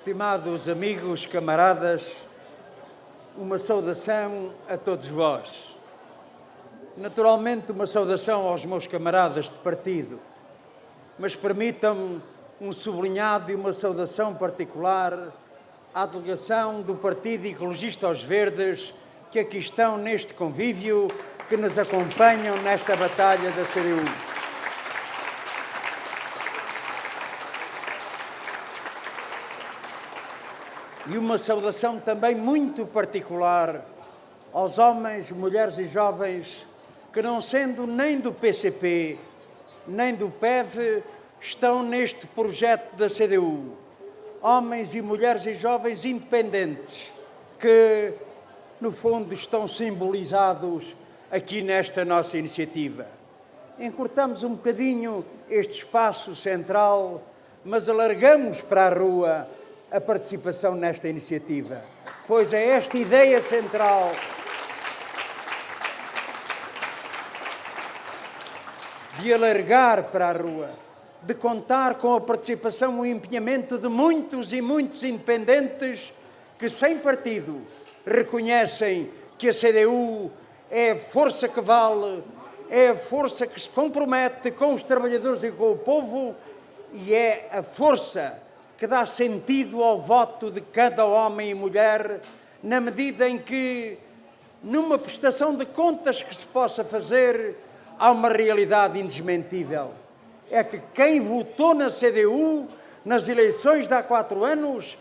Estimados amigos, camaradas, uma saudação a todos vós. Naturalmente, uma saudação aos meus camaradas de partido, mas permitam-me um sublinhado e uma saudação particular à delegação do Partido Ecologista aos Verdes, que aqui estão neste convívio, que nos acompanham nesta batalha da CDU. E uma saudação também muito particular aos homens, mulheres e jovens que, não sendo nem do PCP, nem do PEV, estão neste projeto da CDU. Homens e mulheres e jovens independentes que, no fundo, estão simbolizados aqui nesta nossa iniciativa. Encurtamos um bocadinho este espaço central, mas alargamos para a rua a participação nesta iniciativa, pois é esta ideia central de alargar para a rua, de contar com a participação e o empenhamento de muitos e muitos independentes que, sem partido, reconhecem que a CDU é a força que vale, é a força que se compromete com os trabalhadores e com o povo e é a força que dá sentido ao voto de cada homem e mulher, na medida em que, numa prestação de contas que se possa fazer, há uma realidade indesmentível. É que quem votou na CDU, nas eleições de há 4 anos,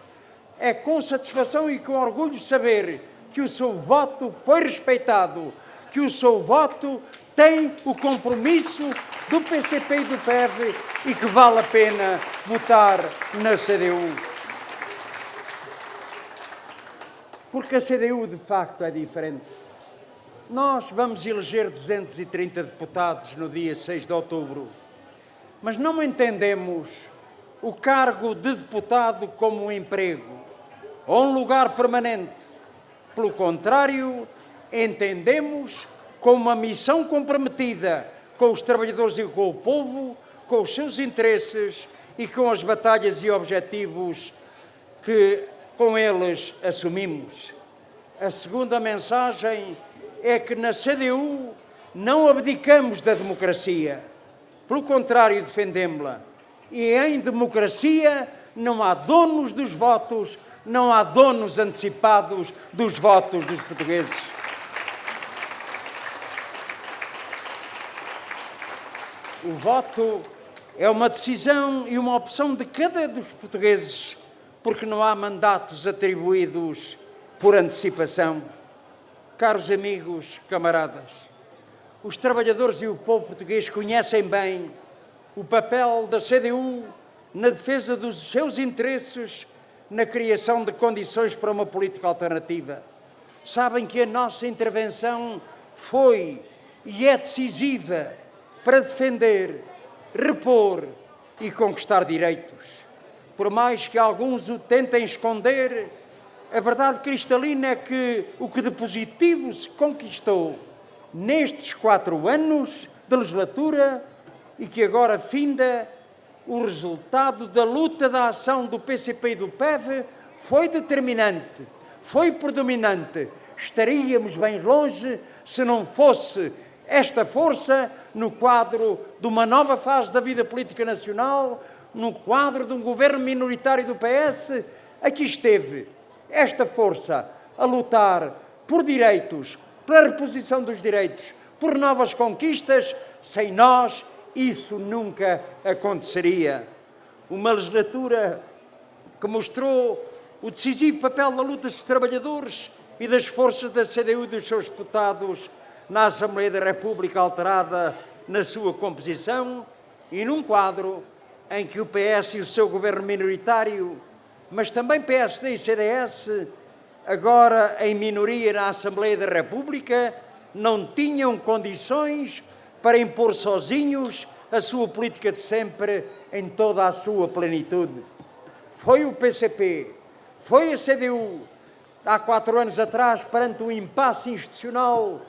é com satisfação e com orgulho saber que o seu voto foi respeitado, que o seu voto tem o compromisso do PCP e do PEV e que vale a pena votar na CDU. Porque a CDU, de facto, é diferente. Nós vamos eleger 230 deputados no dia 6 de outubro, mas não entendemos o cargo de deputado como um emprego ou um lugar permanente. Pelo contrário, entendemos como uma missão comprometida com os trabalhadores e com o povo, com os seus interesses e com as batalhas e objetivos que com eles assumimos. A segunda mensagem é que na CDU não abdicamos da democracia. Pelo contrário, defendemos-la. E em democracia não há donos dos votos, não há donos antecipados dos votos dos portugueses. O voto é uma decisão e uma opção de cada dos portugueses, porque não há mandatos atribuídos por antecipação. Caros amigos, camaradas, os trabalhadores e o povo português conhecem bem o papel da CDU na defesa dos seus interesses, na criação de condições para uma política alternativa. Sabem que a nossa intervenção foi e é decisiva para defender, repor e conquistar direitos. Por mais que alguns o tentem esconder, a verdade cristalina é que o que de positivo se conquistou nestes 4 anos de legislatura e que agora finda, o resultado da luta da ação do PCP e do PEV foi determinante, foi predominante. Estaríamos bem longe se não fosse esta força no quadro de uma nova fase da vida política nacional, no quadro de um governo minoritário do PS. Aqui esteve esta força a lutar por direitos, pela reposição dos direitos, por novas conquistas. Sem nós, isso nunca aconteceria. Uma legislatura que mostrou o decisivo papel da luta dos trabalhadores e das forças da CDU e dos seus deputados na Assembleia da República alterada na sua composição e num quadro em que o PS e o seu governo minoritário, mas também PSD e CDS, agora em minoria na Assembleia da República, não tinham condições para impor sozinhos a sua política de sempre em toda a sua plenitude. Foi o PCP, foi a CDU, há 4 anos atrás, perante um impasse institucional,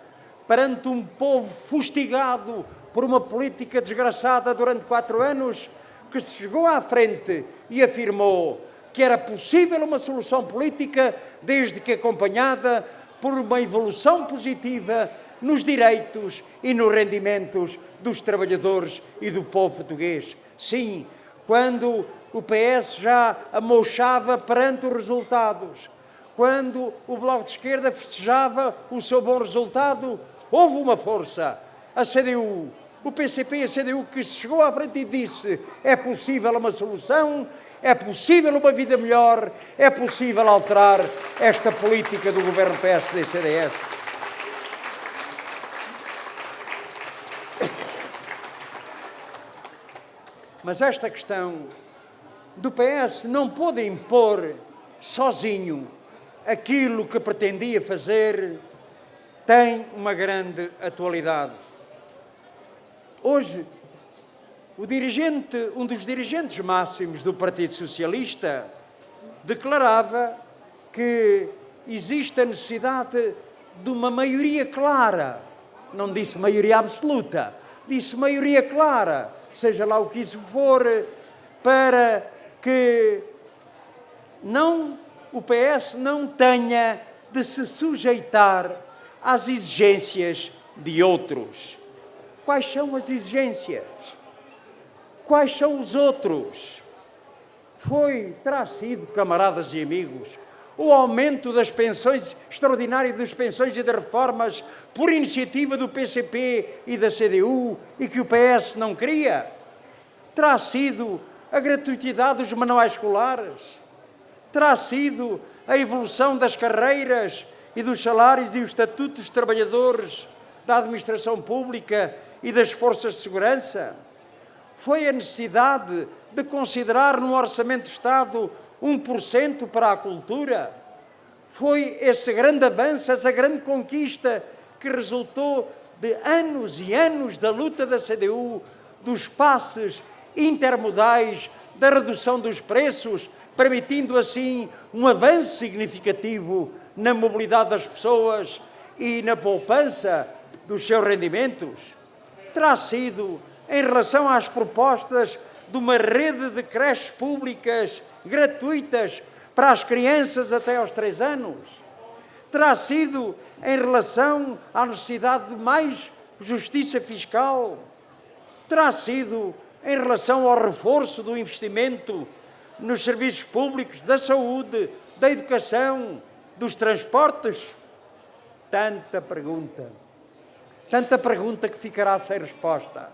perante um povo fustigado por uma política desgraçada durante 4 anos, que se chegou à frente e afirmou: que era possível uma solução política desde que acompanhada por uma evolução positiva nos direitos e nos rendimentos dos trabalhadores e do povo português. Sim, quando o PS já amochava perante os resultados, quando o Bloco de Esquerda festejava o seu bom resultado, houve uma força, a CDU, o PCP e a CDU, que chegou à frente e disse: é possível uma solução, é possível uma vida melhor, é possível alterar esta política do governo PSD-CDS. Mas esta questão do PS não pôde impor sozinho aquilo que pretendia fazer, tem uma grande atualidade. Hoje, um dos dirigentes máximos do Partido Socialista declarava que existe a necessidade de uma maioria clara. Não disse maioria absoluta, disse maioria clara, seja lá o que isso for, para que o PS não tenha de se sujeitar às exigências de outros. Quais são as exigências? Quais são os outros? Terá sido, camaradas e amigos, o aumento das pensões, extraordinário das pensões e das reformas por iniciativa do PCP e da CDU e que o PS não queria? Terá sido a gratuitidade dos manuais escolares? Terá sido a evolução das carreiras e dos salários e o estatuto dos trabalhadores da administração pública e das forças de segurança? Foi a necessidade de considerar no Orçamento do Estado 1% para a cultura? Foi esse grande avanço, essa grande conquista que resultou de anos e anos da luta da CDU, dos passes intermodais, da redução dos preços, permitindo assim um avanço significativo na mobilidade das pessoas e na poupança dos seus rendimentos? Terá sido em relação às propostas de uma rede de creches públicas gratuitas para as crianças até aos 3 anos? Terá sido em relação à necessidade de mais justiça fiscal? Terá sido em relação ao reforço do investimento nos serviços públicos, da saúde, da educação, dos transportes? Tanta pergunta que ficará sem resposta.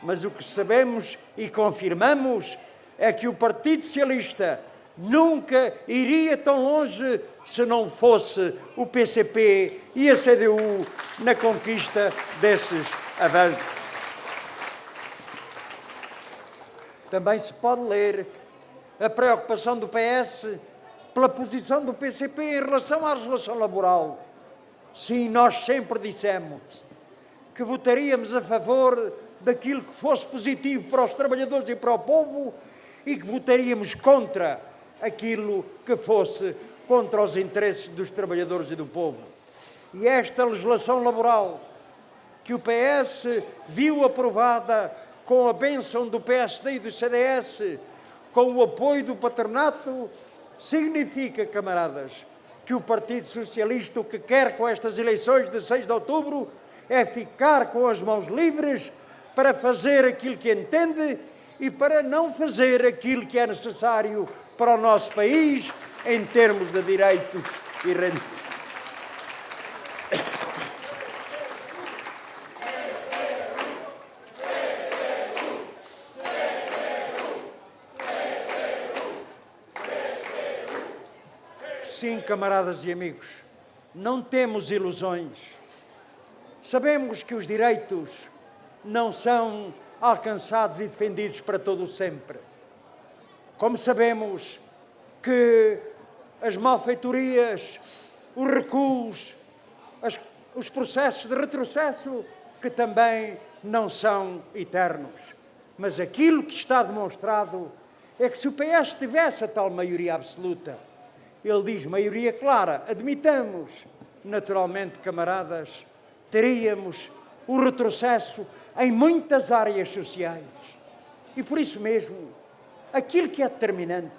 Mas o que sabemos e confirmamos é que o Partido Socialista nunca iria tão longe se não fosse o PCP e a CDU na conquista desses avanços. Também se pode ler a preocupação do PS pela posição do PCP em relação à legislação laboral. Sim, nós sempre dissemos que votaríamos a favor daquilo que fosse positivo para os trabalhadores e para o povo e que votaríamos contra aquilo que fosse contra os interesses dos trabalhadores e do povo. E esta legislação laboral que o PS viu aprovada com a bênção do PSD e do CDS, com o apoio do patronato, significa, camaradas, que o Partido Socialista o que quer com estas eleições de 6 de outubro é ficar com as mãos livres para fazer aquilo que entende e para não fazer aquilo que é necessário para o nosso país em termos de direitos e rendimentos. Sim, camaradas e amigos, não temos ilusões. Sabemos que os direitos não são alcançados e defendidos para todo o sempre. Como sabemos que as malfeitorias, os recuos, os processos de retrocesso, que também não são eternos. Mas aquilo que está demonstrado é que se o PS tivesse a tal maioria absoluta, ele diz maioria clara, admitamos, naturalmente, camaradas, teríamos o retrocesso em muitas áreas sociais. E por isso mesmo, aquilo que é determinante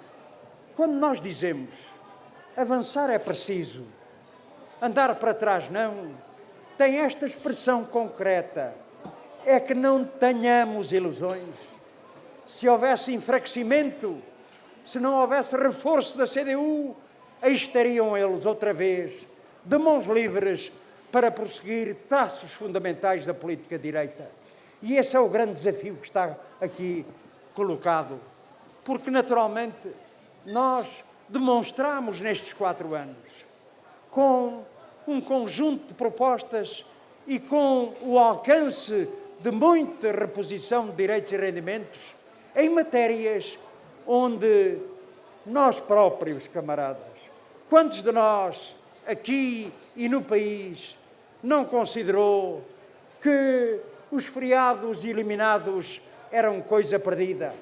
Quando nós dizemos avançar é preciso, andar para trás não, tem esta expressão concreta, é que não tenhamos ilusões. Se houvesse enfraquecimento, se não houvesse reforço da CDU, aí estariam eles outra vez, de mãos livres, para prosseguir traços fundamentais da política direita. E esse é o grande desafio que está aqui colocado. Porque, naturalmente, nós demonstramos nestes 4 anos, com um conjunto de propostas e com o alcance de muita reposição de direitos e rendimentos, em matérias onde nós próprios, camaradas, quantos de nós, aqui e no país, não considerou que os feriados eliminados eram coisa perdida?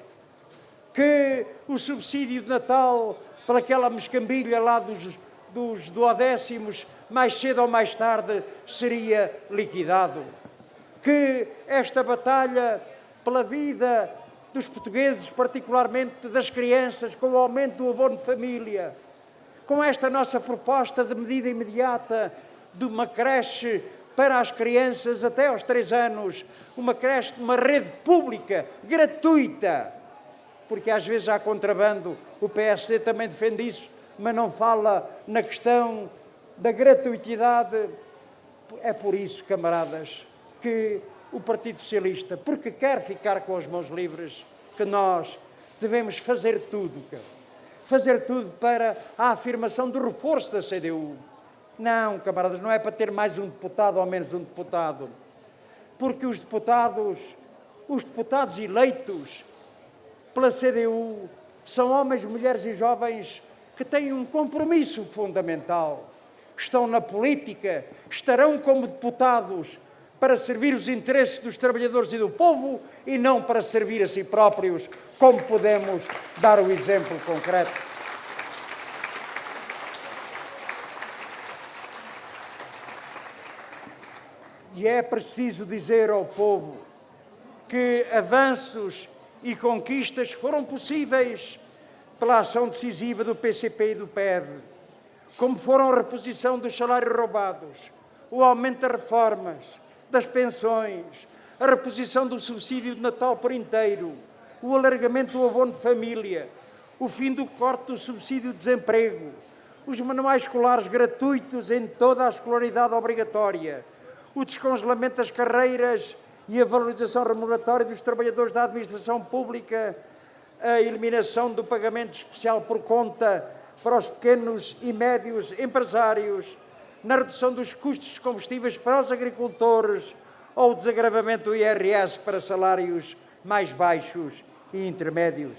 Que o subsídio de Natal, para aquela mescambilha lá dos duodécimos, mais cedo ou mais tarde, seria liquidado? Que esta batalha pela vida dos portugueses, particularmente das crianças, com o aumento do abono de família, com esta nossa proposta de medida imediata de uma creche para as crianças até aos 3 anos, uma creche de uma rede pública, gratuita, porque às vezes há contrabando, o PSD também defende isso, mas não fala na questão da gratuitidade. É por isso, camaradas, que o Partido Socialista, porque quer ficar com as mãos livres, que nós devemos fazer tudo, fazer tudo para a afirmação do reforço da CDU. Não, camaradas, não é para ter mais um deputado ou menos um deputado, porque os deputados eleitos pela CDU são homens, mulheres e jovens que têm um compromisso fundamental. Estão na política, estarão como deputados para servir os interesses dos trabalhadores e do povo e não para servir a si próprios, como podemos dar o exemplo concreto. E é preciso dizer ao povo que avanços e conquistas foram possíveis pela ação decisiva do PCP e do PEV, como foram a reposição dos salários roubados, o aumento das reformas, das pensões, a reposição do subsídio de Natal por inteiro, o alargamento do abono de família, o fim do corte do subsídio de desemprego, os manuais escolares gratuitos em toda a escolaridade obrigatória, o descongelamento das carreiras e a valorização remuneratória dos trabalhadores da administração pública, a eliminação do pagamento especial por conta para os pequenos e médios empresários, na redução dos custos de combustíveis para os agricultores ou o desagravamento do IRS para salários mais baixos e intermédios.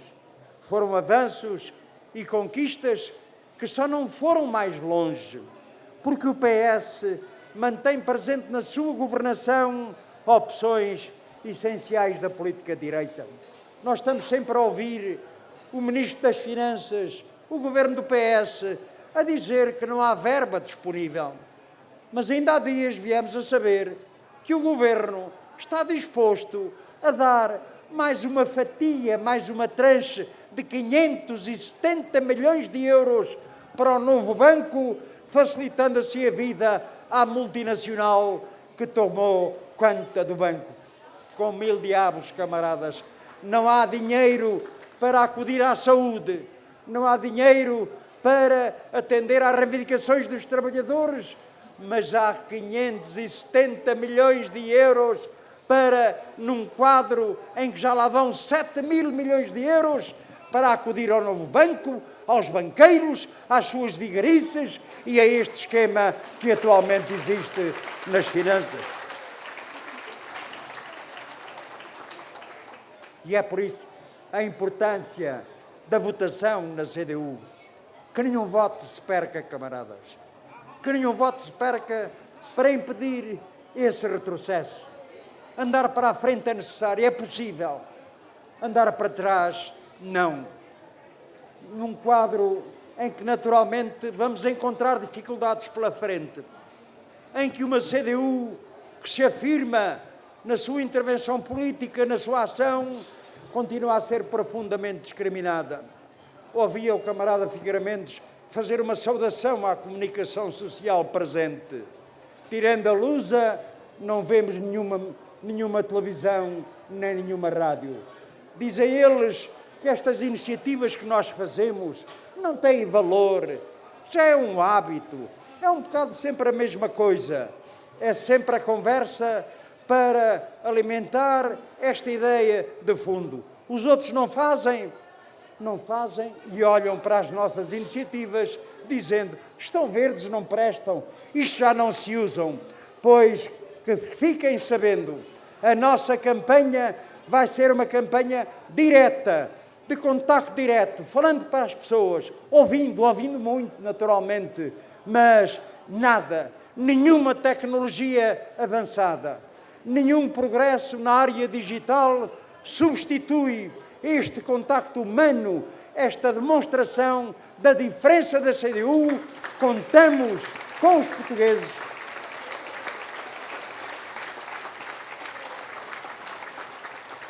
Foram avanços e conquistas que só não foram mais longe, porque o PS mantém presente na sua governação opções essenciais da política direita. Nós estamos sempre a ouvir o Ministro das Finanças, o Governo do PS, a dizer que não há verba disponível. Mas ainda há dias viemos a saber que o Governo está disposto a dar mais uma fatia, mais uma tranche de 570 milhões de euros para o novo banco, facilitando assim a vida à multinacional que tomou conta do banco. Com 1000 diabos, camaradas, não há dinheiro para acudir à saúde, não há dinheiro para atender às reivindicações dos trabalhadores, mas há 570 milhões de euros para, num quadro em que já lá vão 7.000 milhões de euros, para acudir ao novo banco, aos banqueiros, às suas vigarices e a este esquema que atualmente existe nas finanças. E é por isso a importância da votação na CDU. Que nenhum voto se perca, camaradas. Que nenhum voto se perca para impedir esse retrocesso. Andar para a frente é necessário, é possível. Andar para trás, não. Num quadro em que, naturalmente, vamos encontrar dificuldades pela frente, em que uma CDU que se afirma na sua intervenção política, na sua ação, continua a ser profundamente discriminada. ouvia o camarada Figueira Mendes fazer uma saudação à comunicação social presente. Tirando a Lusa, não vemos nenhuma televisão, nem nenhuma rádio. Dizem eles que estas iniciativas que nós fazemos não têm valor, já é um hábito, é um bocado sempre a mesma coisa. É sempre a conversa para alimentar esta ideia de fundo. Os outros não fazem e olham para as nossas iniciativas dizendo: estão verdes, não prestam, isto já não se usam. Pois que fiquem sabendo, a nossa campanha vai ser uma campanha direta, de contacto direto, falando para as pessoas, ouvindo muito naturalmente, mas nada, nenhuma tecnologia avançada, nenhum progresso na área digital substitui este contacto humano, esta demonstração da diferença da CDU. Contamos com os portugueses.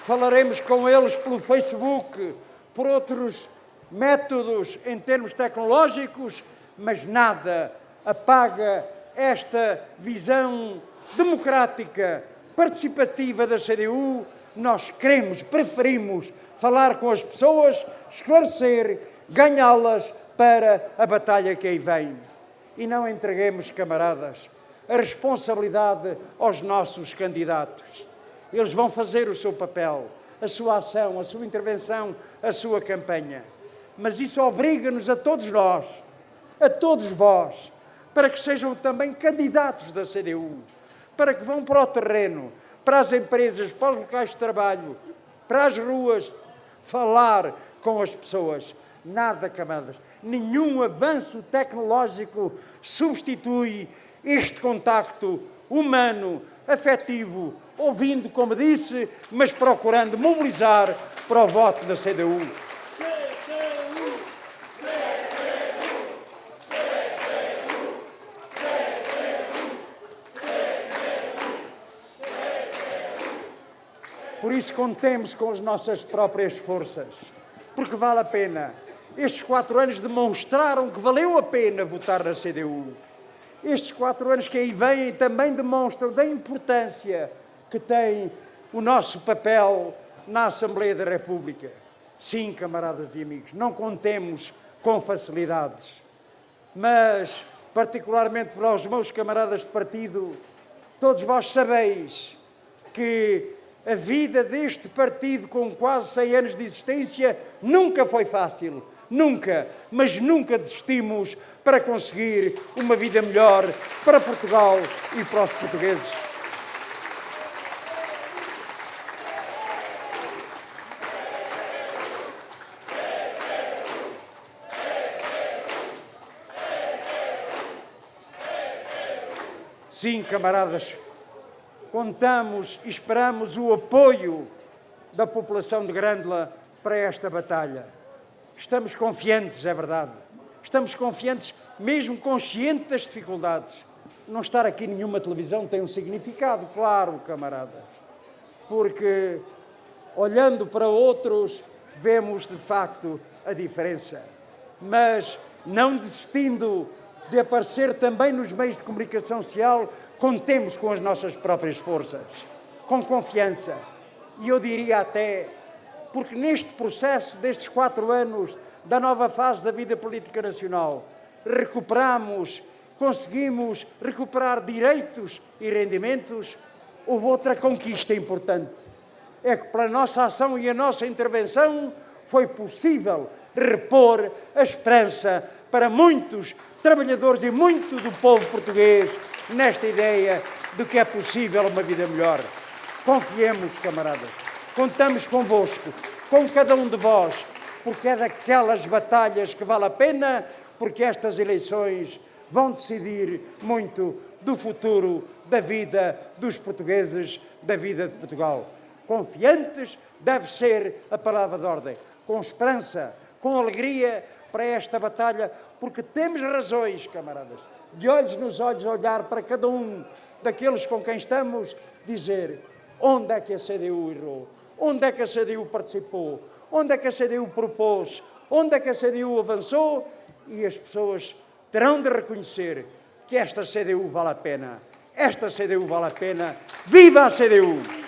Falaremos com eles pelo Facebook, por outros métodos em termos tecnológicos, mas nada apaga esta visão democrática, participativa da CDU. Nós preferimos falar com as pessoas, esclarecer, ganhá-las para a batalha que aí vem. E não entreguemos, camaradas, a responsabilidade aos nossos candidatos. Eles vão fazer o seu papel, a sua ação, a sua intervenção, a sua campanha. Mas isso obriga-nos a todos nós, a todos vós, para que sejam também candidatos da CDU, para que vão para o terreno, para as empresas, para os locais de trabalho, para as ruas, falar com as pessoas. Nada, camaradas, nenhum avanço tecnológico substitui este contacto humano, afetivo, ouvindo, como disse, mas procurando mobilizar para o voto da CDU. Por isso, contemos com as nossas próprias forças, porque vale a pena. Estes 4 anos demonstraram que valeu a pena votar na CDU. Estes 4 anos que aí vêm também demonstram da importância que tem o nosso papel na Assembleia da República. Sim, camaradas e amigos, não contemos com facilidades, mas, particularmente para os meus camaradas de partido, todos vós sabeis que a vida deste partido, com quase 100 anos de existência, nunca foi fácil. Nunca, mas nunca desistimos para conseguir uma vida melhor para Portugal e para os portugueses. Sim, camaradas, contamos e esperamos o apoio da população de Grândola para esta batalha. Estamos confiantes, é verdade. Estamos confiantes, mesmo conscientes das dificuldades. Não estar aqui nenhuma televisão tem um significado, claro, camaradas. Porque, olhando para outros, vemos de facto a diferença. Mas, não desistindo de aparecer também nos meios de comunicação social, contemos com as nossas próprias forças, com confiança. E eu diria até, porque neste processo destes 4 anos da nova fase da vida política nacional, conseguimos recuperar direitos e rendimentos. Houve outra conquista importante, é que pela nossa ação e a nossa intervenção foi possível repor a esperança para muitos trabalhadores e muito do povo português nesta ideia de que é possível uma vida melhor. Confiemos, camaradas, contamos convosco, com cada um de vós, porque é daquelas batalhas que vale a pena, porque estas eleições vão decidir muito do futuro da vida dos portugueses, da vida de Portugal. Confiantes deve ser a palavra de ordem, com esperança, com alegria para esta batalha, porque temos razões, camaradas, de olhos nos olhos, olhar para cada um daqueles com quem estamos, dizer onde é que a CDU errou, onde é que a CDU participou, onde é que a CDU propôs, onde é que a CDU avançou, e as pessoas terão de reconhecer que esta CDU vale a pena. Esta CDU vale a pena. Viva a CDU!